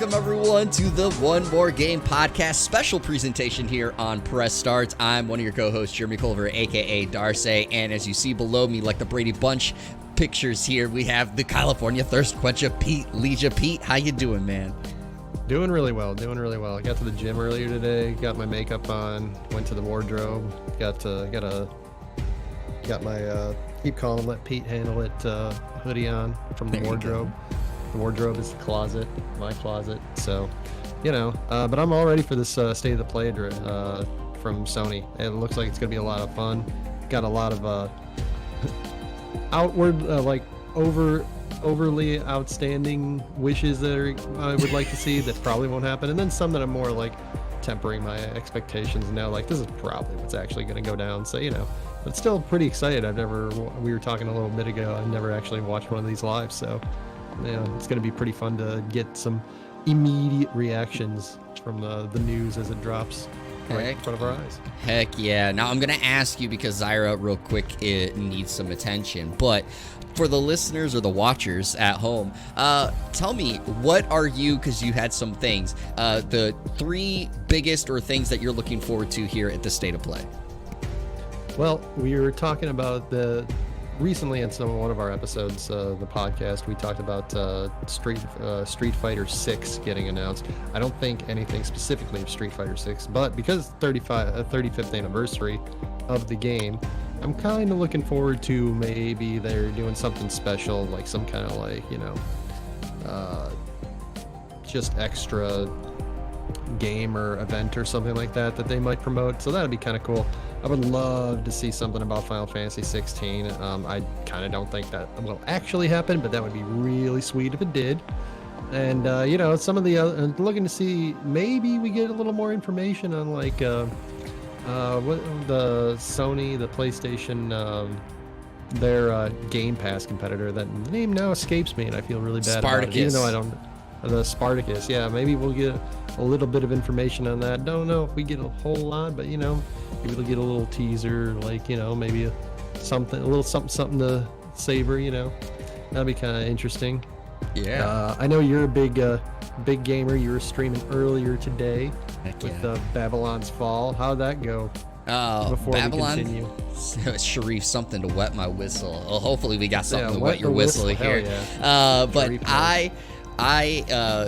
welcome everyone to the One More Game podcast special presentation here on Press Start. I'm one of your co-hosts, Jeremy Culver, aka Darcy, and as you see below me, like the Brady Bunch pictures here, we have the California Thirst Quencher, Pete Legia. Pete, how you doing, man? Doing really well. I got to the gym earlier today, got my makeup on, went to the wardrobe, got my keep calm, let Pete handle it hoodie on from the wardrobe. The wardrobe is the closet, my closet. So, but I'm all ready for this State of the Play from Sony. It looks like it's going to be a lot of fun. Got a lot of outward, overly outstanding wishes that I would like to see that probably won't happen. And then some that I'm more like tempering my expectations now. Like, this is probably what's actually going to go down. So, but still pretty excited. We were talking a little bit ago, I've never actually watched one of these live. So, it's going to be pretty fun to get some immediate reactions from the news as it drops right in front of our eyes. Heck yeah. Now I'm going to ask you, because Zyra real quick, it needs some attention, but for the listeners or the watchers at home, tell me, what are you, because you had some things, the three biggest or things that you're looking forward to here at the State of Play? Well, we were talking about recently in one of our episodes, the podcast, we talked about Street Fighter 6 getting announced. I don't think anything specifically of Street Fighter 6, but because 35th anniversary of the game, I'm kind of looking forward to maybe they're doing something special, like some kind of just extra game or event or something like that they might promote. So that'd be kind of cool. I would love to see something about Final Fantasy 16. I kind of don't think that will actually happen, but that would be really sweet if it did. And some of the other, looking to see, maybe we get a little more information on what the Sony, the PlayStation, their Game Pass competitor. That name now escapes me, and I feel really bad about it, even though I don't. The Spartacus, yeah, maybe we'll get a little bit of information on that. Don't know if we get a whole lot, but maybe we'll get a little teaser, maybe a little something to savor. That'd be kind of interesting. Yeah. I know you're a big gamer. You were streaming earlier today with Babylon's Fall. How'd that go? Before Babylon, we continue. Sharif, something to wet my whistle. Well, hopefully we got something to wet your whistle here. Yeah. But I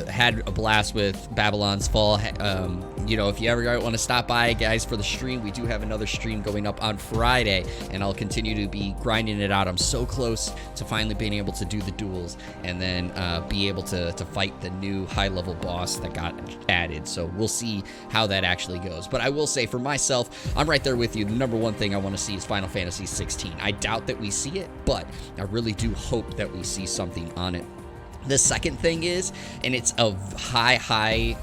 had a blast with Babylon's Fall. If you ever want to stop by, guys, for the stream, we do have another stream going up on Friday, and I'll continue to be grinding it out. I'm so close to finally being able to do the duels and then be able to fight the new high-level boss that got added. So we'll see how that actually goes. But I will say, for myself, I'm right there with you. The number one thing I want to see is Final Fantasy 16. I doubt that we see it, but I really do hope that we see something on it. The second thing is, and it's a high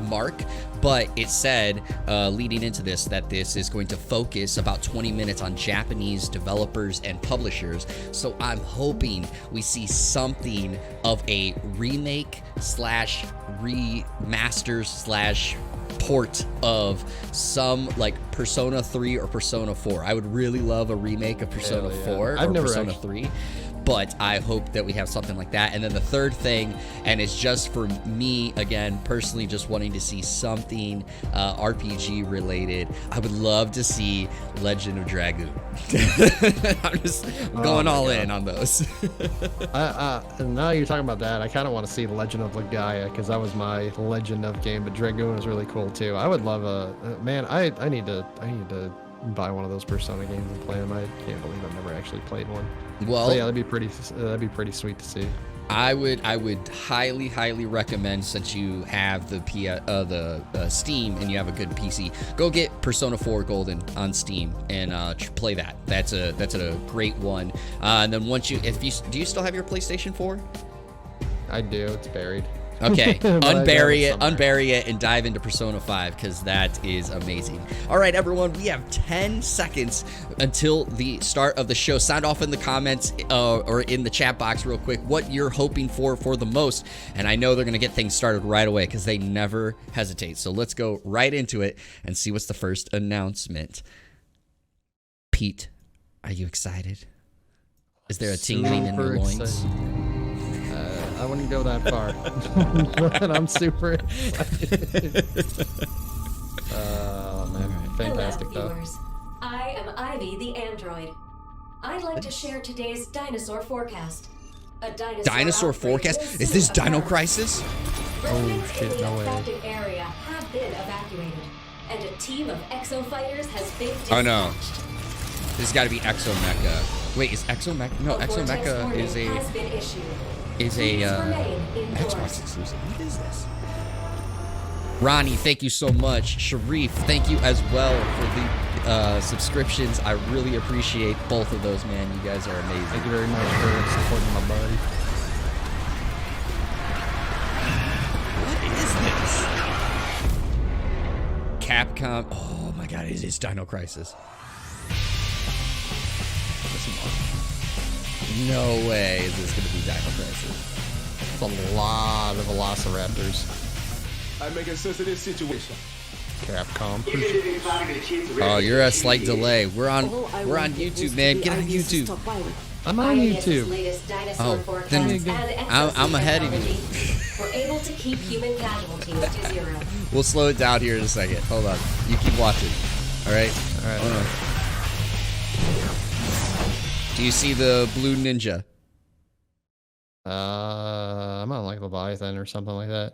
mark, but it said leading into this that this is going to focus about 20 minutes on Japanese developers and publishers. So I'm hoping we see something of a remake / remaster / port of some like Persona 3 or Persona 4. I would really love a remake of Persona 4 or Persona 3. But I hope that we have something like that. And then the third thing, and it's just for me, again, personally, just wanting to see something RPG related. I would love to see Legend of Dragoon. I'm just going all in on those. And now you're talking about that, I kind of want to see Legend of Legaia, because that was my Legend of game, but Dragoon was really cool too. I would love I need to buy one of those Persona games and play them. I can't believe I've never actually played one. Well, so yeah, that'd be pretty sweet to see. I would highly recommend, since you have the Steam and you have a good PC, go get Persona 4 Golden on Steam and play that. That's a great one. And then do you still have your PlayStation 4? I do. It's buried. Okay, unbury it, and dive into Persona 5, because that is amazing. All right, everyone, we have 10 seconds until the start of the show. Sound off in the comments or in the chat box real quick what you're hoping for the most, and I know they're going to get things started right away because they never hesitate. So let's go right into it and see what's the first announcement. Pete, are you excited? Is there a tingling in your loins? I wouldn't go that far. But I'm super excited. Oh man, fantastic Hello, though. viewers. I am Ivy the android. I'd like to share today's dinosaur forecast. A Dinosaur outbreak forecast? will Is soon this Dino occur. Crisis? Residents shit, in the no way. affected area have been evacuated, and a team of exofighters has been dispatched. Oh no. This has got to be Exomecha. Wait, is Exomecha? No, A vortex Exomecha warning is a has been issued. is Please a remain indoors. Xbox exclusive. What is this? Ronnie, thank you so much. Sharif, thank you as well for the subscriptions. I really appreciate both of those, man. You guys are amazing. Thank you very much for supporting my buddy. What is this? Capcom. Oh my god, it is Dino Crisis. No way is this going to be Dino Crisis. It's a lot of velociraptors. I make a sensitive situation. Capcom. Oh, you're a slight delay. We're on YouTube, man. Get on YouTube. I'm on IBS's YouTube. latest dinosaur Oh, forecast then and I'm ahead of you. exosuit technology were able to keep human casualties to zero. We'll slow it down here in a second. Hold on. You keep watching. All right. All right. Hold on. Do you see the blue ninja? I'm on like Leviathan or something like that.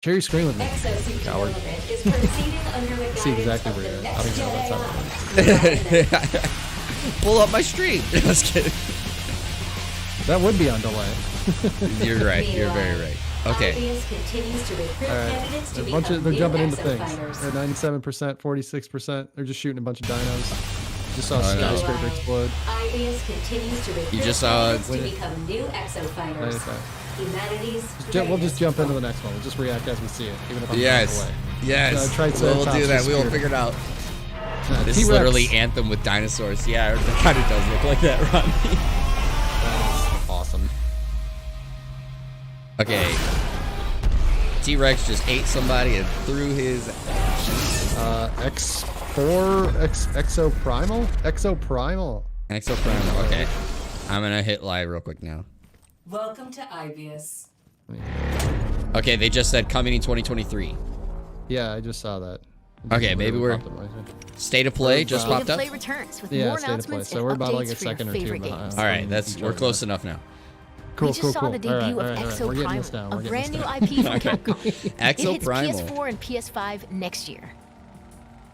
Share your screen with me. Exosuit Coward. development is proceeding under the See guidance exactly of where the you're at. next I don't know what's gen up. AI. Pull up my stream. Just kidding. That would be on delay. You're right. You're very right. Okay. IBS continues to recruit All right. candidates to A bunch become of, they're new jumping into exofighters. things. They're 97%, 46%. They're just shooting a bunch of dinos. Just saw a I know. skyscraper explode. IBS continues to recruit You just saw- candidates to become new exofighters. 95. Humanity's We'll just greatest jump into hope. the next one. We'll just react as we see it, even if I'm Yes. away. Yes. We'll do Triceratops that. is We'll weird. figure it out. Nah, This is T-Rex. literally Anthem with dinosaurs. Yeah, it kind of does look like that, Ronnie. That is awesome. Okay. T-Rex just ate somebody and threw his... X4, Exoprimal? Exoprimal. Exoprimal. Okay. I'm going to hit live real quick now. Welcome to IBS. Okay, they just said coming in 2023. Yeah, I just saw that. Okay, maybe we're... State of Play just State of popped up. Play returns with Yeah, more State of Play. announcements So and we're about like updates a for your second or two favorite behind. games. All right, we're close enough now. Cool, We just cool, saw cool. the debut All right, of all right. Exo We're getting this Primal, down. a We're brand getting new this IP from Okay. Capcom. It Exo hits Primal. PS4 and PS5 next year.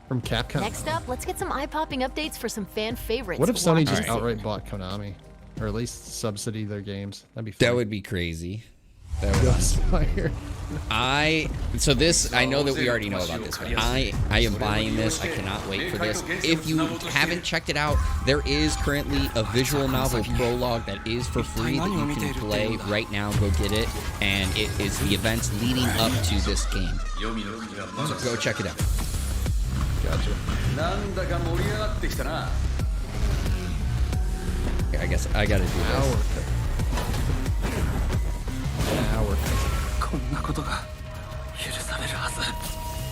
From Capcom. Next up, let's get some eye-popping updates for some fan favorites. What if Sony Watch just and outright see. bought Konami? Or at least subsidy their games? That'd be fun. That would be crazy. That would Ghostfire. so this, I know that we already know about this, but I am buying this. I cannot wait for this. If you haven't checked it out, there is currently a visual novel prologue that is for free that you can play right now. Go get it, and it is the events leading up to this game. So go check it out. Gotcha. Okay, I guess I gotta do Now this. we're cooking. Now we're cooking.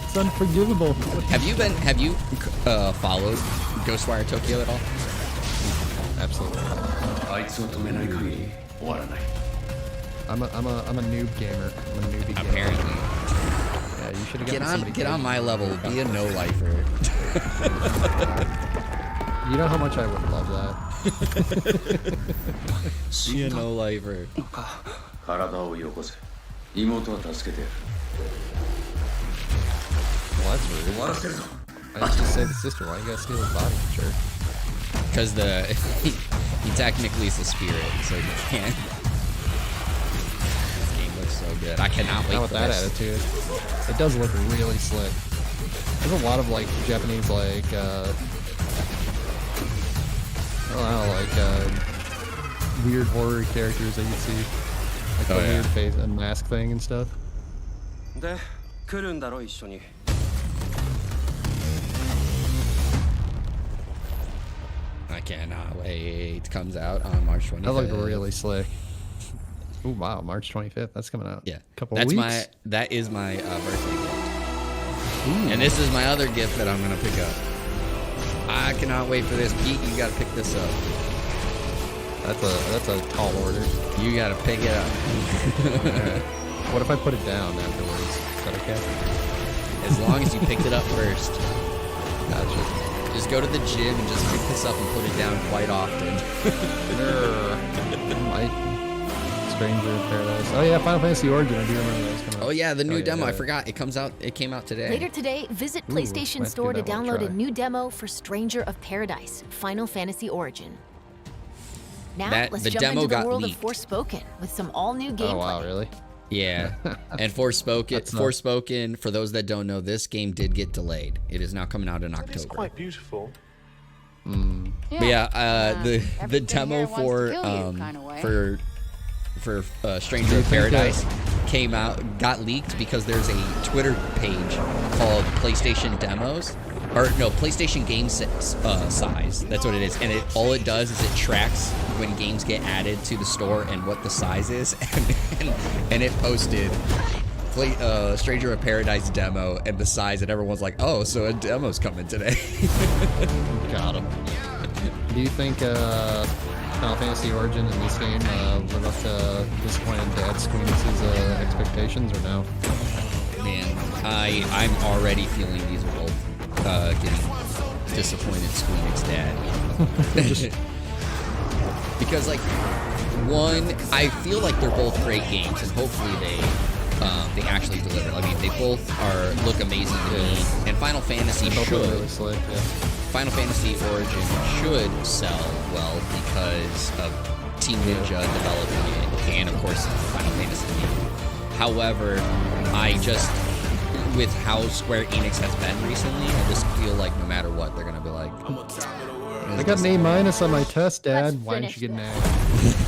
It's unforgivable. Have you followed Ghostwire Tokyo at all? Absolutely. I'm a noob gamer. I'm a newbie gamer. Apparently. Yeah, you should have Get on my level. Be a no lifer. You know how much I would love that. Be a no lifer. 体をよこせ妹は助けてやる Well, that's 終 rude. わらせるぞ I just saved his sister. Why you gotta steal his body, jerk? Because he technically is a spirit, so you can't. This game looks so good. I cannot wait Not for with that this. attitude. It does look really slick. There's a lot of like Japanese like I don't know, like weird horror characters that you see. Like the Oh, yeah. weird face and mask thing and stuff. で来るんだろ一緒に I cannot wait. Comes out on March 25th. That looked really slick. Oh wow, March 25th. That's coming out. Yeah. Couple That's weeks. that is my birthday gift. And this is my other gift that I'm gonna pick up. I cannot wait for this. Pete, you gotta pick this up. That's a tall order. You gotta pick it up. What if I put it down afterwards? Is that okay? As long as you picked it up first. Gotcha. Just go to the gym and just pick this up and put it down quite often. Stranger in Paradise. Oh yeah, Final Fantasy Origin. I do remember that was coming out. Oh yeah, the new demo. I yeah. forgot. It comes out. It came out today. Later today, visit PlayStation might Store to give that one a download a try. new demo for Stranger of Paradise, Final Fantasy Origin. Now, let's the jump demo into the got world leaked. of Forspoken with some all-new gameplay. Oh wow, really? Yeah, and Forspoken. That's not- Forspoken. For those that don't know, this game did get delayed. It is now coming out in October. It's quite beautiful. But yeah, the everything demo here wants to for kill you kinda way. Stranger of Paradise came out, got leaked because there's a Twitter page called PlayStation Demos, or no, PlayStation Game Size. That's what it is, and all it does is it tracks when games get added to the store and what the size is, and it posted Stranger of Paradise demo and the size, and everyone's like, oh, so a demo's coming today. Got him. Do you think Final Fantasy Origin in this game live up to disappointed Dad Squeamish' expectations, or no? Man, I'm already feeling these are both getting disappointed Squeenix dad. Because like one, I feel like they're both great games, and hopefully they actually deliver. I mean, they both look amazing to me, and Final Fantasy Both should. look really slick, yeah. Final Fantasy Origin should sell well because of Team Ninja developing it, and of course Final Fantasy. However, with how Square Enix has been recently, I just feel like no matter what, they're gonna be like, I got an A- on my test, Dad. Let's Why didn't finish you get an A?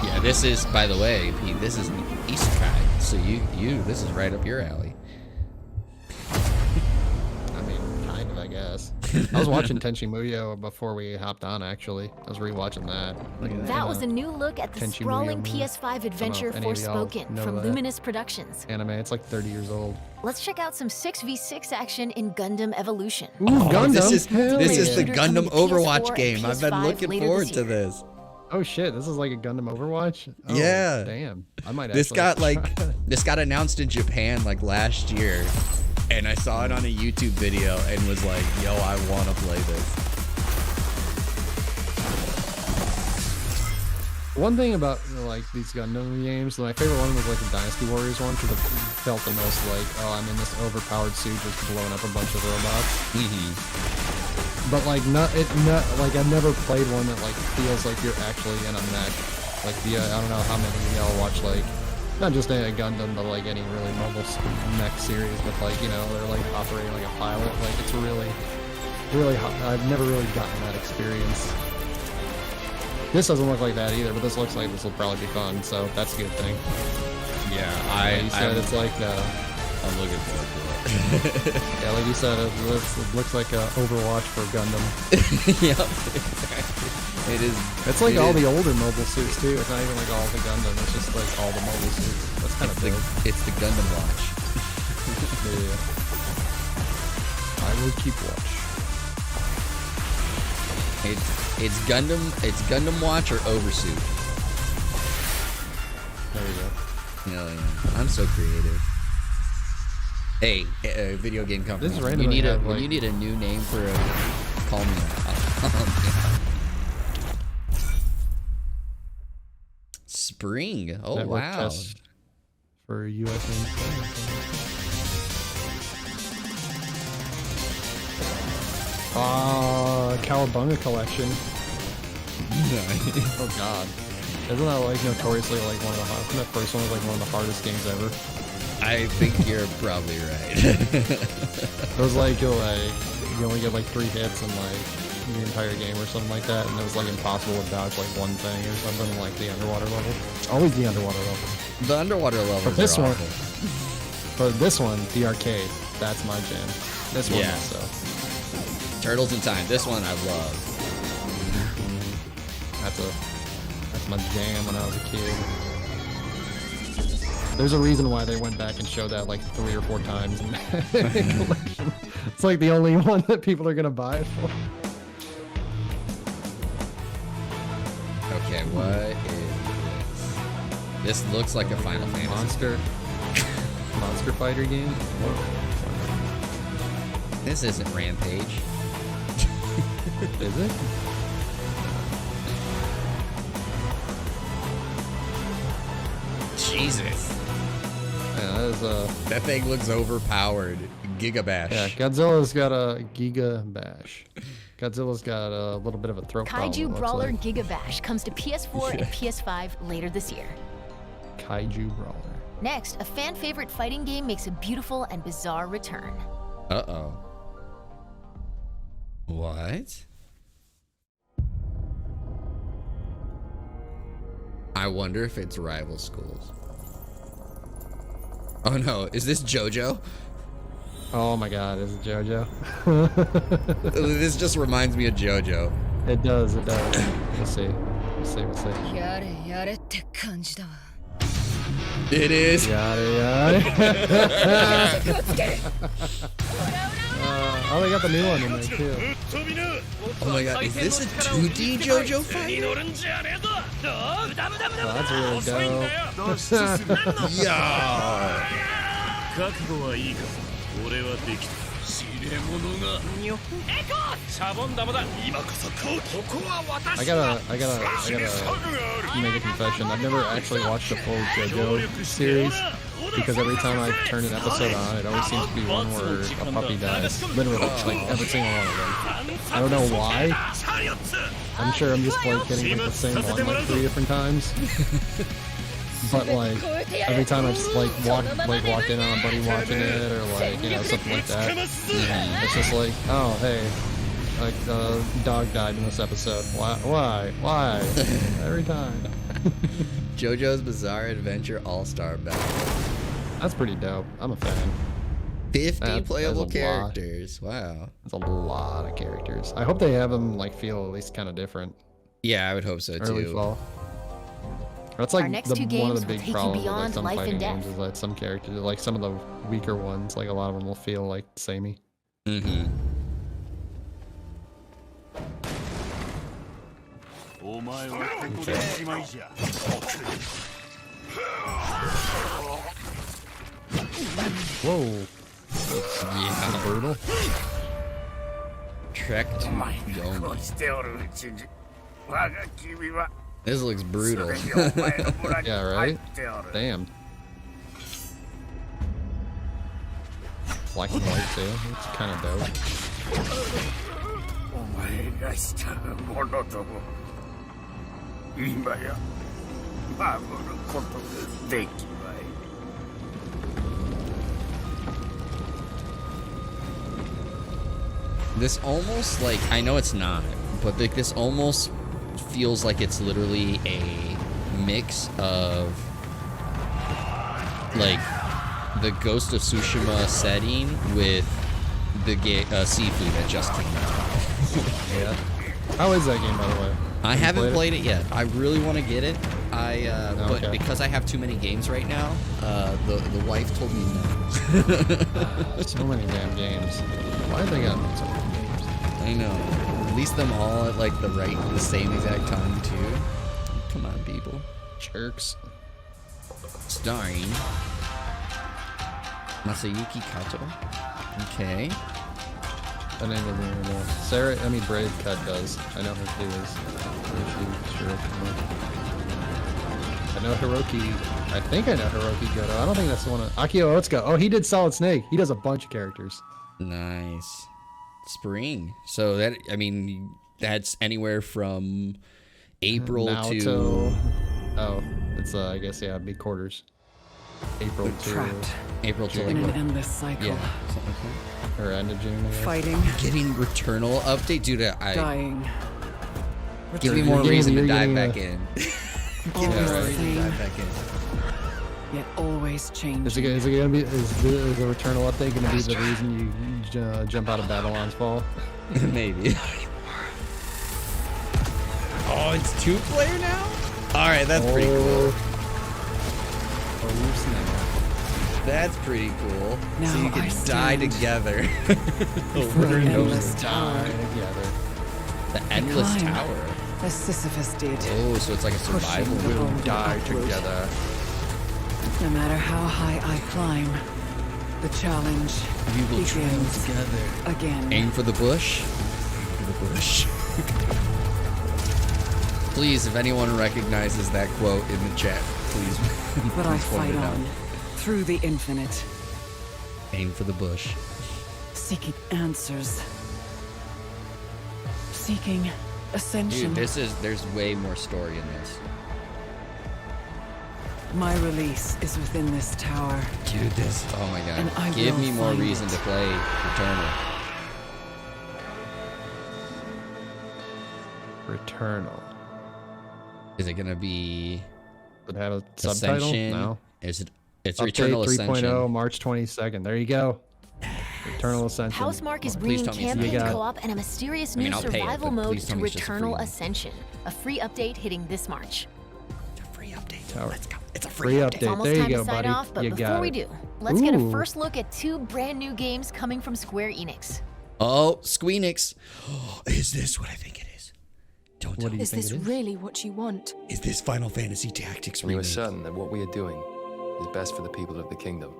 Yeah, this is, by the way, Pete, this is Isekai, so this is right up your alley. I mean, kind of, I guess. I was watching Tenchi Muyo before we hopped on, actually. I was rewatching that. That was a new look at the Tenchi sprawling Muyo. PS5 adventure any of y'all Forspoken know from that. Luminous Productions. Anime. It's like 30 years old. Let's check out some 6v6 action in Gundam Evolution. Ooh, Gundam. This is Hell the yeah. Shooter Gundam coming to Overwatch PS4 game. and I've been PS5 looking later forward this to year. this. Oh shit, this is like a Gundam Overwatch? Oh, Yeah. Damn. I might This actually got like try it. this got announced in Japan like last year, and I saw it on a YouTube video and was like, "Yo, I want to play this." One thing about like these Gundam games, my favorite one was like the Dynasty Warriors one, because it felt the most like, oh, I'm in this overpowered suit just blowing up a bunch of robots. But like like I've never played one that like feels like you're actually in a mech. Like I don't know how many of y'all watch like not just a Gundam, but like any really mobile mech series with like, you know, they're like operating like a pilot. Like it's really I've never really gotten that experience. This doesn't look like that either, but this looks like this will probably be fun, so that's a good thing. Yeah, You said it's like I'm looking forward to it. yeah, like you said, it looks like Overwatch for Gundam. Yep, exactly. It is. It's like it all is. the older mobile suits too. It's not even like all the Gundam. It's just like all the mobile suits. That's kind of dope. It's the Gundam watch. Yeah. I will keep watch. It's Gundam watch or oversuit. There you go. Hell yeah. I'm so creative. Hey, video game company. This is when randomly you need have, when like- you need a new name for a call me out. Spring. Oh Network wow. test for US Cowabunga collection. Oh god. Isn't that like notoriously like one of the hardest? That first one was like one of the hardest games ever. I think you're probably right. It was like you only get like 3 hits in like the entire game or something like that, and it was like impossible to dodge like one thing or something, like the underwater level. Always the underwater level. The underwater levels But this are one, awful. but this one, the arcade, that's my jam. This one Yeah. also. Turtles in Time. This one I love. That's my jam when I was a kid. There's a reason why they went back and showed that like 3 or 4 times in collection. It's like the only one that people are gonna buy it for. Okay, what is this? This looks like a Final Fantasy. Monster fighter game. This isn't Rampage. Is it? Jesus. Yeah, that is That thing looks overpowered. Gigabash. yeah, Godzilla's got a Giga Bash. Godzilla's got a little bit of a throat problem. Kaiju looks Brawler like. Giga Bash comes to PS4 and PS5 later this year. Kaiju Brawler. Next, a fan favorite fighting game makes a beautiful and bizarre return. Uh-oh. What? I wonder if it's rival schools. Oh no, is this JoJo? Oh my god, is it JoJo? This just reminds me of JoJo. It does, it does. We'll see. We'll see, we'll see. It is. Yada yada. Oh, they got the new one in there too. Oh my god, is this a 2D JoJo fight? Oh, that's really dope. Yeah. 覚悟はいいか俺はできた知れ者がシャボン玉だ今こそここは私 I gotta make a confession. I've never actually watched a full JoJo series because every time I turn an episode on, it always seems to be one where a puppy dies. Literally, like every single one of them. I don't know why. I'm sure I'm just like getting like the same one like 3 different times. But like every time I've just like walked in on a buddy watching it or like something like that, it's just like, oh hey, like dog died in this episode. Why? Every time. JoJo's Bizarre Adventure All-Star Battle. That's pretty dope. I'm a fan. 50 playable that's a lot. characters. Wow. That's a lot of characters. I hope they have them like feel at least kind of different. Yeah, I would hope so Early too. fall. That's like Our next 2 one games of the will big take you problems with like beyond some life fighting and games death. is that some characters, like some of the weaker ones, like a lot of them will feel like samey. Mm-hmm. お前はここでしまいじゃ Whoa. Yeah. Brutal. Trek to Yomi. しておるうちに我が君は This looks brutal. すでにお前の村に Yeah, 入 right? っておる Damn. Black and white too. It's kind of dope. お前がしたものとも今や守ることができまい This almost like, I know it's not, but like this almost feels like it's literally a mix of like the Ghost of Tsushima setting with the seafood that just came out. Yeah. How is that game, by the way? I Have you haven't played it yet. I really want to get it. But Okay. because I have too many games right now, the wife told me no. So many damn games. Why have they got so many games? I know. Release them all at like the same exact time too. Come on, people. Jerks. Starring Masayuki Kato. Okay. That name doesn't even know. Sarah, I mean Brave Cut does. I know who she is. I know Hiroki. I think I know Hiroki Goto. I don't think that's the one. Akio Otsuka. Oh, he did Solid Snake. He does a bunch of characters. Nice. Spring. So that, I mean, that's anywhere from April Naoto. to Oh, it's I guess yeah, big quarters. April to like in an what? endless cycle. Yeah, something like that. or end of June. I guess. Fighting, Getting Returnal update, dude. dying, Give me You're more getting- reason to you're dive getting back a- in. always right. the same, Dive back in. yet always Is changing. it gonna be? Is the Returnal update gonna be the reason you jump out of Babylon's Fall? Maybe. Oh, it's 2-player now? Alright, that's pretty cool. Oh your snap. That's pretty cool. Now so you can I die stand together. For the endless tower. Together. The endless Climb. tower. As Sisyphus did. Oh, so it's like a survival. Pushing the We'll boulder die upward. together. No matter how high I climb, the challenge We will trail begins together. again. Aim for the bush. Aim for the bush. Please, if anyone recognizes that quote in the chat, please. But I please point fight it out. on through the infinite, Aim for the bush. seeking answers, seeking ascension. Dude, there's way more story in this. My release is within this tower. Dude, this. Oh my god. And I Give will me more find reason it. to play Returnal. Returnal. Is it gonna be Would it have a subtitle? Ascension? No. Is it? It's Update Returnal 3.0, Ascension. March 22nd. There you go. Returnal Ascension. Housemarque is Please bringing tell me it's campaign You got it. co-op and a mysterious I mean, new I'll pay it, survival but mode please tell to me it's just a free Returnal one. Ascension. A free update hitting this March. It's a free update. Tower. Let's go. It's a Free free update. It's almost There you time go, to sign buddy. off, but You before got we it. do, let's get a Ooh. first look at 2 brand new games coming from Square Enix. Oh, Squeenix. Is this what I think it is? Don't What tell do me. you Is think this it is? really what you want? Is this Final Fantasy Tactics We were remake? certain that what we are doing is best for the people of the kingdom.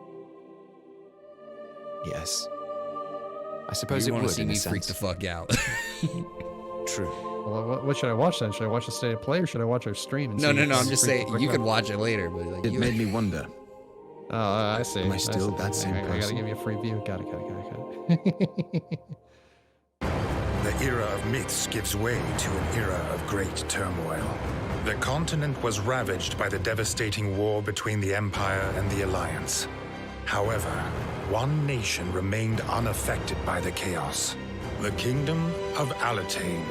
Yes. I suppose You it want would to see in a me freak sense. the fuck out? True. Well, what should I watch then? Should I watch the state of play or should I watch our stream? And No, see no, if no. it's I'm just freak saying the fuck you out? can watch it later, but like It you, made me wonder. Oh, I see. Am I still see. that same I gotta person? give you a free view. Got it. The era of myths gives way to an era of great turmoil. The continent was ravaged by the devastating war between the Empire and the Alliance. However, one nation remained unaffected by the chaos. The Kingdom of Alatane.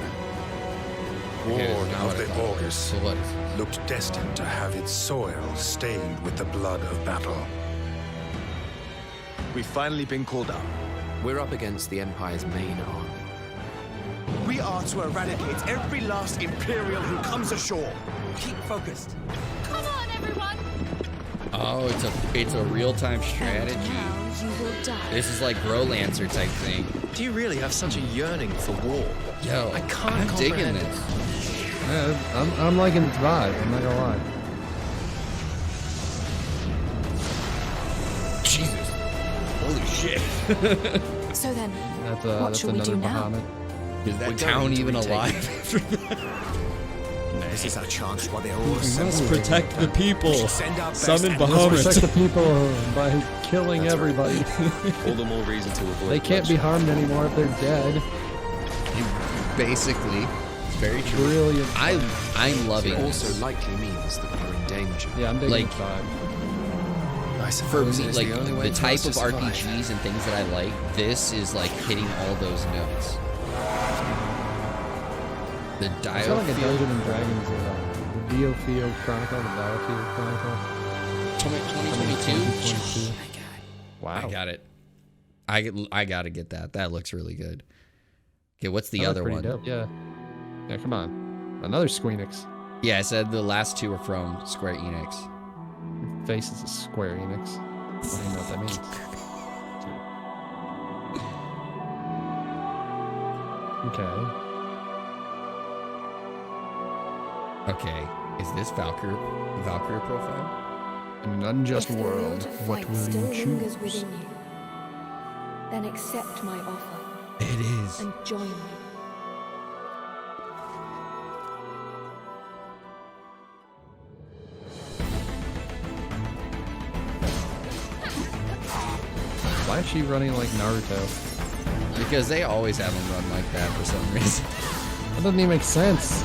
Okay, Ward now of what I the thought it was. August So what is it? looked destined to have its soil stained with the blood of battle. We've finally been called up. We're up against the Empire's main army. We are to eradicate every last Imperial who comes ashore. Keep focused. Come on, everyone! Oh, it's a real-time strategy. Now you will die. This is like Growlancer type thing. Do you really have such a yearning for war? Yo, I can't I'm digging comprehend this. Yeah, I'm liking the vibe. I'm not gonna lie. Jesus. Holy shit. So then, That's, what that's shall we another do now? Bahamut. Is that We're town going to even retake alive? This is our chance while they're all We must assembled. protect the people. We should send our best Summon and Bahamut. Protect the people by killing That's right. everybody. All the more reason to avoid They can't be bloodshed. harmed anymore if they're dead. Basically, it's very true. Brilliant. I'm loving It also this. likely means that we're in danger. Yeah, I'm digging Like, the vibe. I For suppose me, it is like the only way the for type us to of survive. RPGs and things that I like, this is like hitting all those notes. The It's dial not like a field. Dungeons and Dragons, the Diofield Chronicle, the Diofield Chronicle. 2022. 2022. I Wow. got it. I gotta get that. That looks really good. Okay, what's the That other looked one? pretty dope, yeah. Yeah, come on. Another Squeenix. Yeah, I said the last two are from Square Enix. Face is a Square Enix. I don't even know what that means. Okay. Okay, is this Valkyrie profile? In an unjust If the will world, to what fight will still you lingers choose? within you, then accept my offer It is. and join me. Why is she running like Naruto? Because they always have them run like that for some reason. That doesn't even make sense.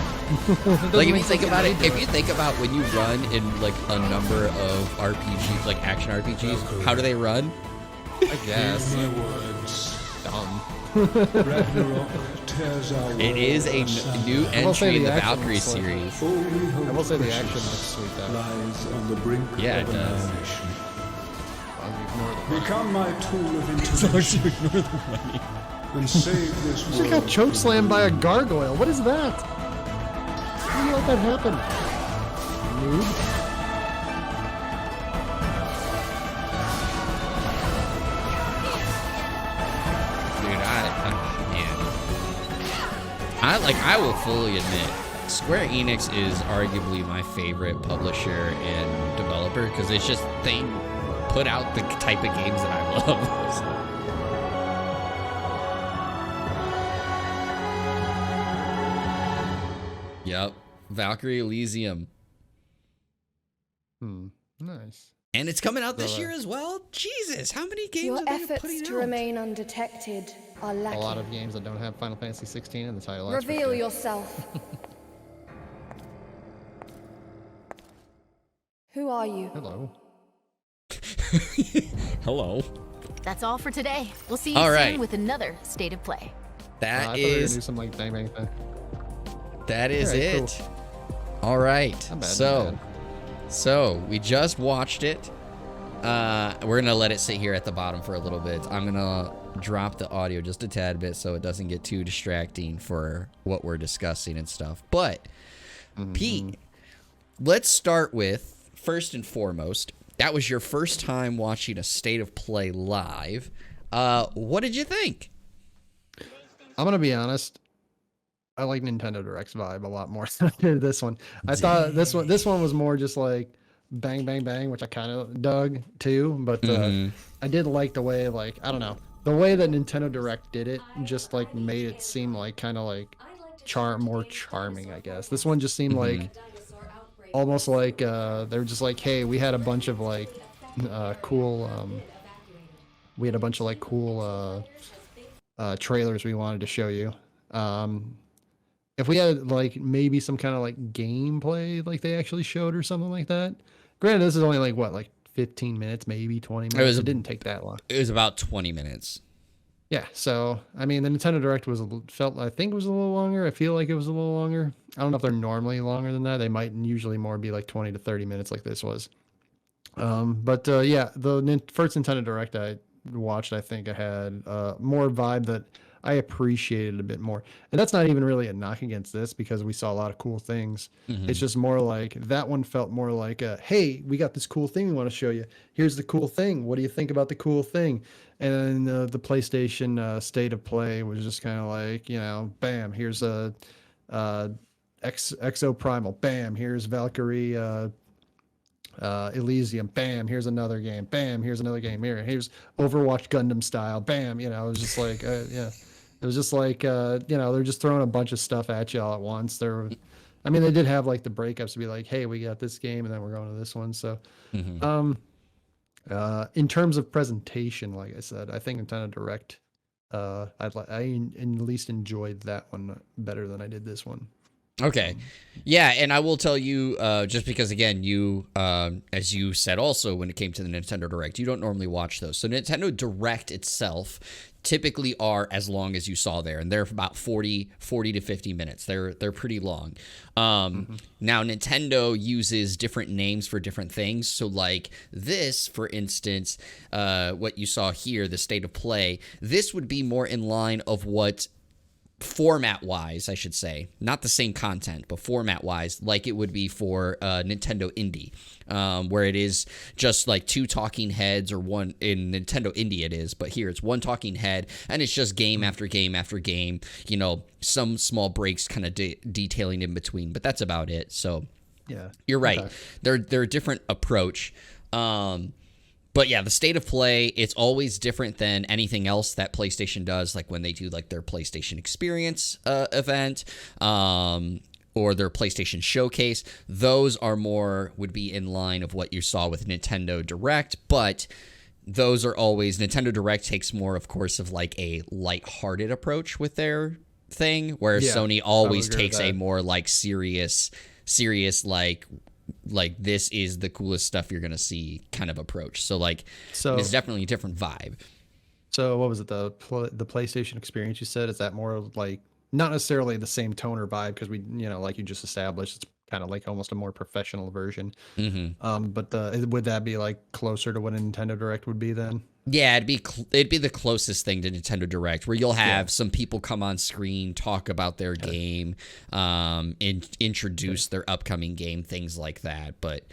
Like if you think about it, if you think about when you run in like a number of RPGs, like action RPGs, how do they run? I guess. My words. Dumb. Ragnarok tears our It is a new I will say entry in the the action Valkyrie looks like- series. only I will say the precious action looks sweet though. lies on the brink Yeah, of it does. annihilation. I'll ignore the Become my tool of intervention and save this She world. got chokeslammed by a gargoyle. What is that? How do you let that happen? Noob. like, I will fully admit, Square Enix is arguably my favorite publisher and developer because it's just, they put out the type of games that I love. So. Yep. Valkyrie Elysium. Nice. And it's coming out this year as well? Jesus, how many games Your are they efforts putting to out? remain undetected are lacking. A lot of games that don't have Final Fantasy 16 in the title. Reveal yourself. Who are you? Hello. Hello. That's all for today. We'll see you All soon right. with another State of Play. That I thought they were gonna is do some like bang bang thing. that is All right, it. cool. All right. Not bad, So not bad. So we just watched it. We're gonna let it sit here at the bottom for a little bit. I'm gonna drop the audio just a tad bit so it doesn't get too distracting for what we're discussing and stuff. But Pete, let's start with first and foremost. That was your first time watching a State of Play live. What did you think? I'm gonna be honest. I like Nintendo Direct's vibe a lot more than I did this one. I thought this one was more just like bang bang bang, which I kind of dug too. But I did like the way, like, I don't know, the way that Nintendo Direct did it just like made it seem like kind of like more charming, I guess. This one just seemed like almost like they were just like, hey, we had a bunch of like cool trailers we wanted to show you. If we had like maybe some kind of like gameplay like they actually showed or something like that. Granted, this is only like what, like 15 minutes, maybe 20 minutes. It didn't take that long. It was about 20 minutes. Yeah, so I mean, the Nintendo Direct I think it was a little longer. I feel like it was a little longer. I don't know if they're normally longer than that. They might usually more be like 20 to 30 minutes like this was. But yeah, the first Nintendo Direct I watched, I think I had more vibe that I appreciated a bit more. And that's not even really a knock against this because we saw a lot of cool things. It's just more like that one felt more like hey, we got this cool thing we want to show you. Here's the cool thing. What do you think about the cool thing? And then the PlayStation State of Play was just kind of like, you know, bam, here's a Exo Primal. Bam, here's Valkyrie Elysium. Bam, here's another game. Bam, here's another game. Here's Overwatch Gundam style. Bam, you know, it was just like, yeah. It was just like, you know, they're just throwing a bunch of stuff at you all at once. I mean, they did have like the breakups to be like, hey, we got this game and then we're going to this one. So, in terms of presentation, like I said, I think Nintendo Direct, I at least enjoyed that one better than I did this one. Okay. Yeah, and I will tell you, just because, again, you, as you said also when it came to the Nintendo Direct, you don't normally watch those. So Nintendo Direct itself typically are as long as you saw there, and they're about 40 to 50 minutes. They're pretty long. Now, Nintendo uses different names for different things. So, like this, for instance, what you saw here, the State of Play, this would be more in line of what format-wise, I should say, not the same content, but format-wise, like it would be for Nintendo Indie, where it is just like two talking heads, or one in Nintendo Indie it is, but here it's one talking head, and it's just game after game after game, you know, some small breaks kind of detailing in between, but that's about it. So yeah, you're right. Okay. They're a different approach. But yeah, the State of Play, it's always different than anything else that PlayStation does, like when they do like their PlayStation Experience event, or their PlayStation Showcase. Those are would be in line of what you saw with Nintendo Direct, but those are always, Nintendo Direct takes more, of course, of like a lighthearted approach with their thing, whereas Sony always takes a more like serious like this is the coolest stuff you're gonna see kind of approach. So it's definitely a different vibe. So what was it, the PlayStation Experience you said? Is that more like not necessarily the same tone or vibe, because we, you know, like you just established, it's kind of like almost a more professional version. But would that be like closer to what a Nintendo Direct would be then? Yeah, it'd be the closest thing to Nintendo Direct, where you'll have some people come on screen, talk about their game, introduce their upcoming game, things like that. But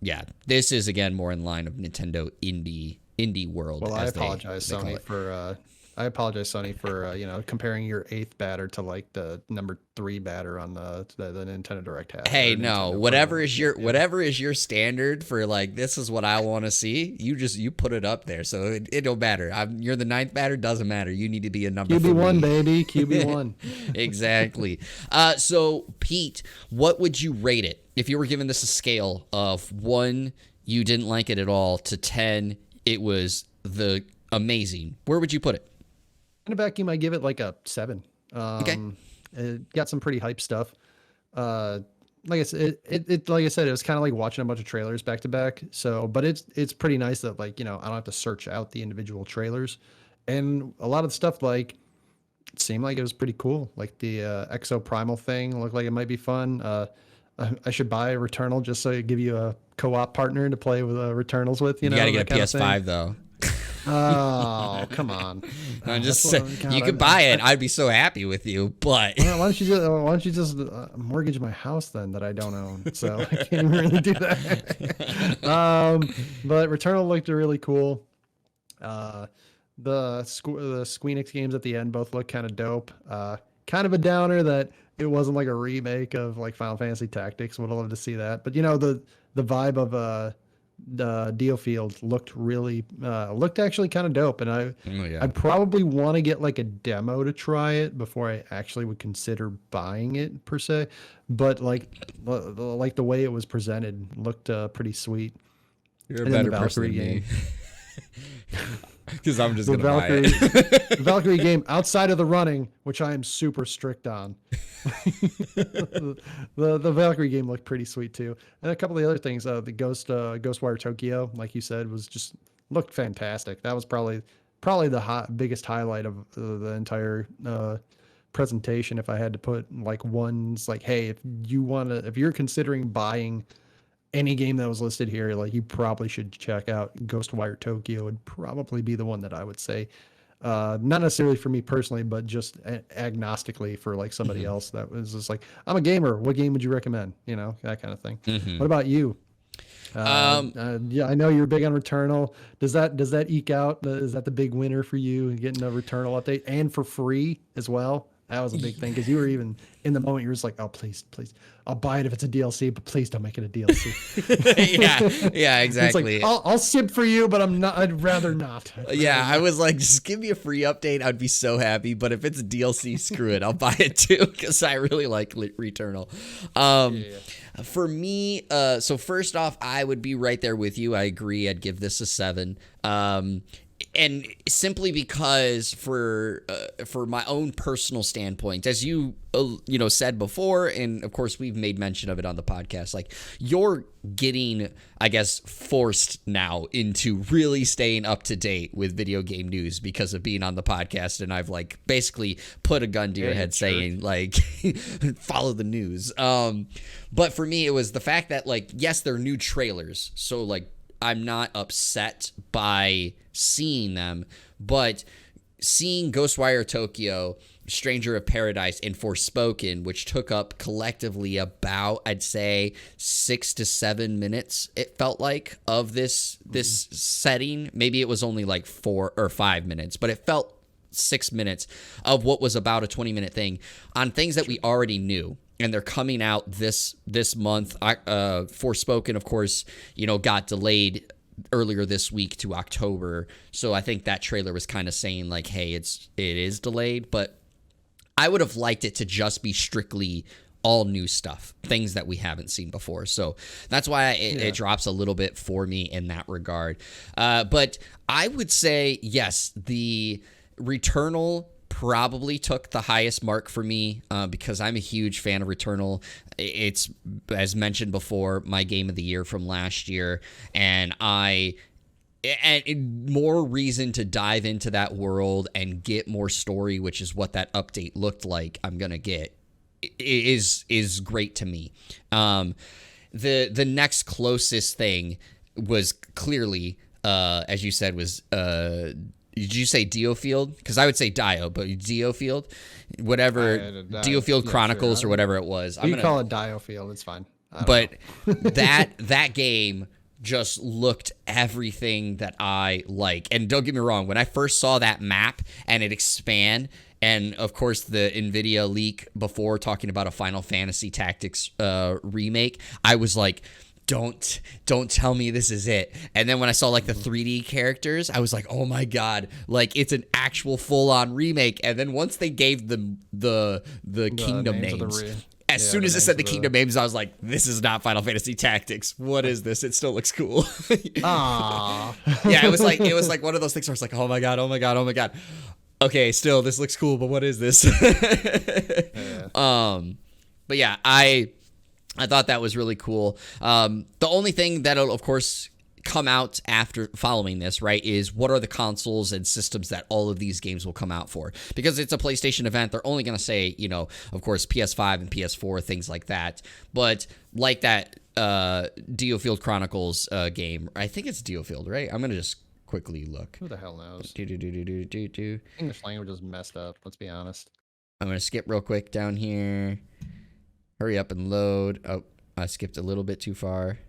yeah, this is again more in line of Nintendo indie world. Well, I apologize, Sony, for I apologize, Sony, for comparing your 8th batter to like the number 3 batter on the Nintendo Direct hat. Hey, no, whatever is your standard for like this is what I want to see. You put it up there, so it don't matter. You're the 9th batter, doesn't matter. You need to be a number. QB1, baby, QB1. Exactly. So Pete, what would you rate it if you were given this a scale of 1, you didn't like it at all, to 10, it was the amazing? Where would you put it? In a vacuum, I give it like a 7. Okay. It got some pretty hype stuff. Like I said, it was kind of like watching a bunch of trailers back to back. So, but it's pretty nice that like, I don't have to search out the individual trailers, and a lot of the stuff like it seemed like it was pretty cool. Like the Exo Primal thing looked like it might be fun. I should buy a Returnal just so it give you a co-op partner to play with Returnals with. You gotta get a PS5 though. Oh, come on. I'm just saying, you could buy it. I'd be so happy with you, but why don't you just mortgage my house then that I don't own? So I can't really do that. But Returnal looked really cool. The Squeenix games at the end both look kind of dope. Kind of a downer that it wasn't like a remake of like Final Fantasy Tactics. Would love to see that. But the vibe of the Dio Field looked actually kind of dope, and I probably want to get like a demo to try it before I actually would consider buying it per se. But like the way it was presented looked pretty sweet. You're a better person than me. Because I'm just going to buy it. The Valkyrie game outside of the running, which I am super strict on. the Valkyrie game looked pretty sweet too. And a couple of the other things, the Ghostwire Tokyo, like you said, looked fantastic. That was probably the biggest highlight of the entire presentation. If I had to put like ones like, hey, if you're considering buying any game that was listed here, like you probably should check out Ghostwire Tokyo. Would probably be the one that I would say, not necessarily for me personally, but just agnostically for like somebody else that was just like, I'm a gamer. What game would you recommend? That kind of thing. What about you? Yeah, I know you're big on Returnal. Does that eke out? Is that the big winner for you, getting a Returnal update and for free as well? That was a big thing because you were even in the moment. You were just like, "Oh, please, I'll buy it if it's a DLC, but please don't make it a DLC." yeah, exactly. It's like, I'll ship for you, but I'd rather not. I was like, just give me a free update. I'd be so happy. But if it's a DLC, screw it. I'll buy it too because I really like Returnal. For me, so first off, I would be right there with you. I agree. I'd give this a 7. And simply because for my own personal standpoint, as you said before, and of course we've made mention of it on the podcast, like you're getting, I guess, forced now into really staying up to date with video game news because of being on the podcast, and I've like basically put a gun to your head saying like follow the news. But for me, it was the fact that like, yes, they're new trailers, so like I'm not upset by seeing them, but seeing Ghostwire Tokyo, Stranger of Paradise, and Forspoken, which took up collectively about, I'd say, 6 to 7 minutes, it felt like, of this setting. Maybe it was only like 4 or 5 minutes, but it felt 6 minutes of what was about a 20-minute thing on things that we already knew. And they're coming out this month. Forspoken, of course, got delayed earlier this week to October. So I think that trailer was kind of saying like, hey, it is delayed. But I would have liked it to just be strictly all new stuff, things that we haven't seen before. So that's why it drops a little bit for me in that regard. But I would say, yes, the Returnal probably took the highest mark for me because I'm a huge fan of Returnal. It's, as mentioned before, my game of the year from last year, and more reason to dive into that world and get more story, which is what that update looked like I'm gonna get, is great to me. The next closest thing was clearly, as you said, was did you say Dio Field? Because I would say Dio, but Dio Field, whatever, Dio Field Chronicles, sure, or whatever it was. You call it Dio Field, it's fine. But that game just looked everything that I like. And don't get me wrong, when I first saw that map and it expand, and of course the NVIDIA leak before talking about a Final Fantasy Tactics remake, I was like, don't tell me this is it. And then when I saw like the 3D characters, I was like, oh my god, like it's an actual full-on remake. And then once they gave the kingdom names, as soon as it said the kingdom names, I was like, this is not Final Fantasy Tactics. What is this? It still looks cool. Aww. Yeah, it was like one of those things where it's like, oh my god. Okay, still this looks cool, but what is this? But yeah, I thought that was really cool. The only thing that'll of course come out after following this, right, is what are the consoles and systems that all of these games will come out for? Because it's a PlayStation event, they're only going to say, you know, of course, PS5 and PS4, things like that. But like that Diofield Chronicles game, I think it's Diofield, right? I'm going to just quickly look. Who the hell knows? Do. English language is messed up, let's be honest. I'm going to skip real quick down here. Hurry up and load. Oh, I skipped a little bit too far.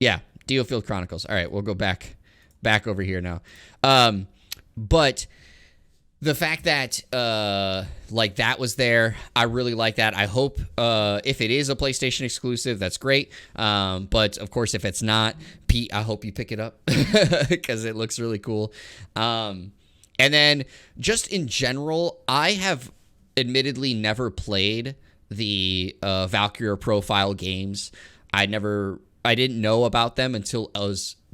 Yeah, Diofield Chronicles. All right, we'll go back over here now. But the fact that like that was there, I really like that. I hope if it is a PlayStation exclusive, that's great. But of course, if it's not, Pete, I hope you pick it up because it looks really cool. And then just in general, I have admittedly never played the Valkyria Profile games. I didn't know about them until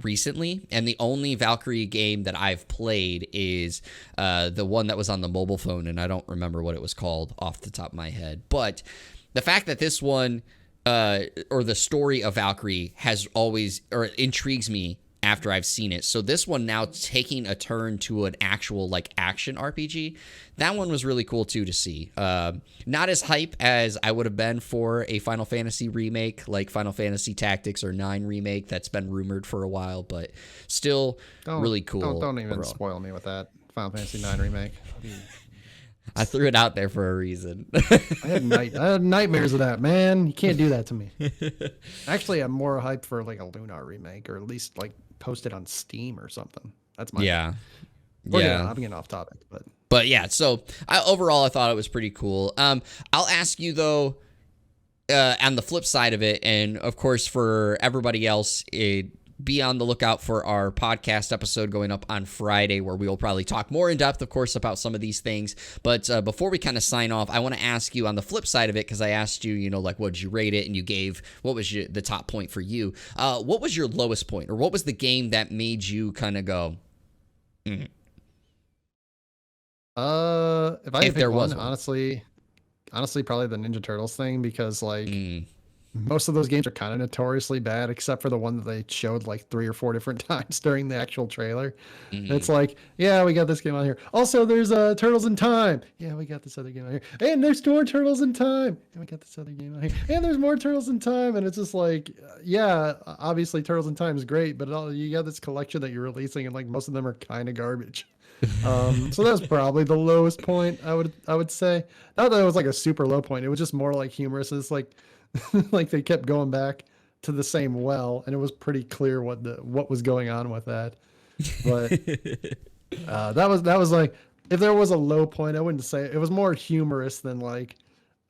recently, and the only Valkyrie game that I've played is the one that was on the mobile phone, and I don't remember what it was called off the top of my head. But the fact that this one, or the story of Valkyrie, has always, or intrigues me after I've seen it. So this one now taking a turn to an actual like action RPG, that one was really cool too to see. Not as hype as I would have been for a Final Fantasy remake like Final Fantasy Tactics or 9 remake that's been rumored for a while, but still really cool. Don't even spoil me with that Final Fantasy 9 remake. I threw it out there for a reason. I had nightmares of that, man. You can't do that to me. Actually, I'm more hyped for like a Lunar remake, or at least like posted on Steam or something. That's my yeah. I'm getting off topic, but yeah. So overall, I thought it was pretty cool. I'll ask you though, on the flip side of it, and of course for everybody else, be on the lookout for our podcast episode going up on Friday, where we will probably talk more in depth, of course, about some of these things. But before we kind of sign off, I want to ask you on the flip side of it, because I asked you, you know, like, what did you rate it? And you gave, what was the top point for you? What was your lowest point, or what was the game that made you kind of go, If I had picked one, honestly, probably the Ninja Turtles thing, because like most of those games are kind of notoriously bad, except for the one that they showed like 3 or 4 different times during the actual trailer. It's like, yeah, we got this game on here. Also, there's Turtles in Time. Yeah, we got this other game on here. And there's more Turtles in Time. And we got this other game on here. And there's more Turtles in Time. And it's just like, yeah, obviously Turtles in Time is great, but you got this collection that you're releasing, and like most of them are kind of garbage. So that's probably the lowest point I would say. Not that it was like a super low point. It was just more like humorous. It's like like they kept going back to the same well, and it was pretty clear what was going on with that. But that was like, if there was a low point, I wouldn't say it was more humorous than like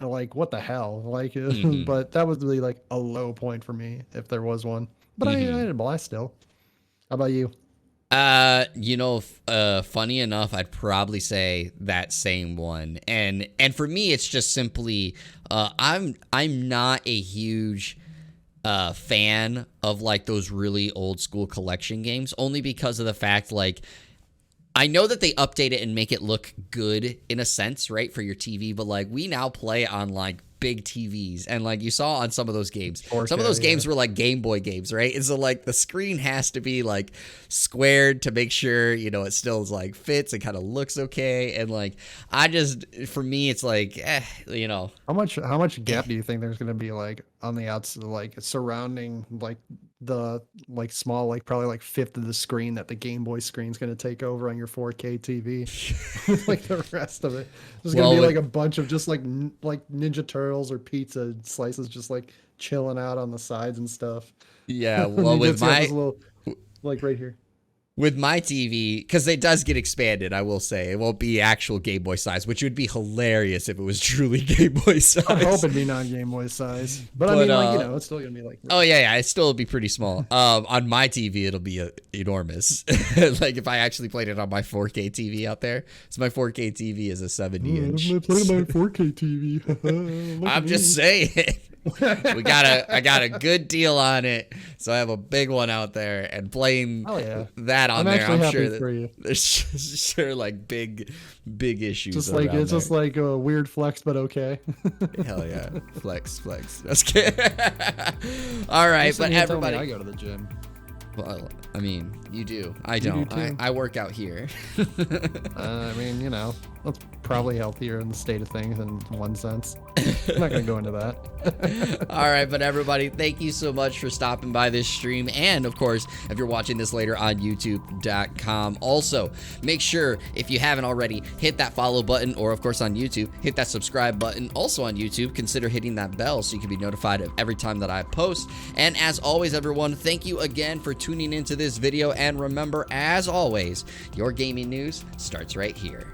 what the hell, like. But that was really like a low point for me, if there was one. But I had a blast still. How about you? You know, funny enough, I'd probably say that same one. And for me, it's just simply, I'm not a huge fan of like those really old school collection games, only because of the fact, like, I know that they update it and make it look good in a sense, right, for your TV, but like we now play on like big TVs, and like you saw on some of those games, 4K, some of those games were like Game Boy games, right? And so like the screen has to be like squared to make sure, you know, it still like fits and kind of looks okay. And like for me, it's like, you know, how much gap do you think there's gonna be like on the outside, like surrounding like the like small, like probably like fifth of the screen that the Game Boy screen's gonna take over on your 4K TV? Like the rest of it, there's gonna be like a bunch of just like Ninja Turtles or pizza slices just like chilling out on the sides and stuff. Yeah, well, with my little, like right here. With my TV, because it does get expanded, I will say. It won't be actual Game Boy size, which would be hilarious if it was truly Game Boy size. I hope it'd be non-Game Boy size. But I mean, like, you know, it's still going to be like... Oh, yeah, it still will be pretty small. On my TV, it'll be enormous. Like, if I actually played it on my 4K TV out there. So my 4K TV is a 70-inch. I'm playing my 4K TV. I'm just saying. I got a good deal on it, so I have a big one out there, and playing that on there, I'm sure that there's sure like big issues. It's just like a weird flex, but okay. Hell yeah, flex. That's good. All right, but everybody, I go to the gym. Well, I mean, you do. I don't. I work out here. I mean, you know, that's probably healthier in the state of things in one sense. I'm not going to go into that. All right, but everybody, thank you so much for stopping by this stream. And, of course, if you're watching this later on YouTube.com. Also, make sure, if you haven't already, hit that follow button. Or, of course, on YouTube, hit that subscribe button. Also on YouTube, consider hitting that bell so you can be notified of every time that I post. And as always, everyone, thank you again for tuning into this video. And remember, as always, your gaming news starts right here.